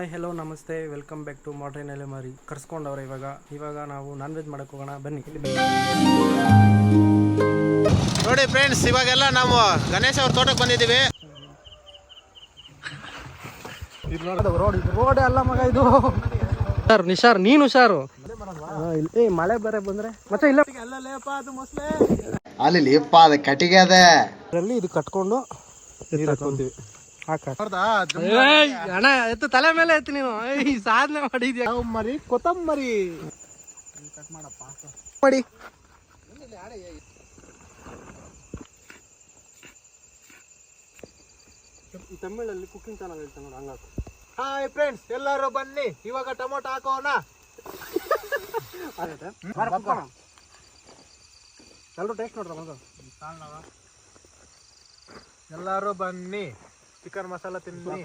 Hi hello ನಮಸ್ತೆ welcome back to modern ಎಲೆಮಾರಿ ಕರ್ಸ್ಕೊಂಡವ್ರೆ ಇವಾಗ ನಾವು ನಾನ್ ವೆಜ್ ಮಾಡಕ್ಕೆ ಹೋಗೋಣ ಬನ್ನಿ. ನೋಡಿ ಫ್ರೆಂಡ್ಸ್, ಇವಾಗೆಲ್ಲ ನಾವು ಗಣೇಶ್ ಅವ್ರ ತೋಟಕ್ಕೆ ಬಂದಿದ್ದೀವಿ. ರೋಡ್ ಅಲ್ಲ ಮಗ ಇದು. ಸರ್ ನಿಶಾರ್ ನೀನು ಹುಷಾರು. ಏ ಮಳೆ ಬೇರೆ ಬಂದ್ರೆ ಮತ್ತೆ ಇಲ್ಲ ಅಲ್ಲಿ ಅದ ಕಟ್ಟಿಗೆ ಅದ ಇದು ಕಟ್ಕೊಂಡು ಹಾಕೊಂತೀವಿ. ಅಣ್ಣ ಎತ್ತು ತಲೆ ಮೇಲೆ ಎತ್ತು ನೀನು ಈ ಸಾಧನೆ ಮಾಡಿದ್ಯಾ. ಮರಿ ಕೊತ್ತಂಬರಿ ಕಟ್ ಮಾಡಪ್ಪ ಮಾಡಿ. ತಮಿಳಲ್ಲಿ ಕುಕಿಂಗ್ ಚಾನಲ್ ಹೇಳ್ತಾನೆ ನೋಡಿ ಹಂಗಾಕು. ಹಾಯ್ ಫ್ರೆಂಡ್ಸ್, ಎಲ್ಲರೂ ಬನ್ನಿ ಇವಾಗ ಟೊಮೊಟೊ ಹಾಕೋಣ. ಎಲ್ಲರೂ ಟೇಸ್ಟ್ ನೋಡ್ರ ಮಗ. ಎಲ್ಲರೂ ಬನ್ನಿ ಚಿಕನ್ ಮಸಾಲ ತಿನ್ನಿ.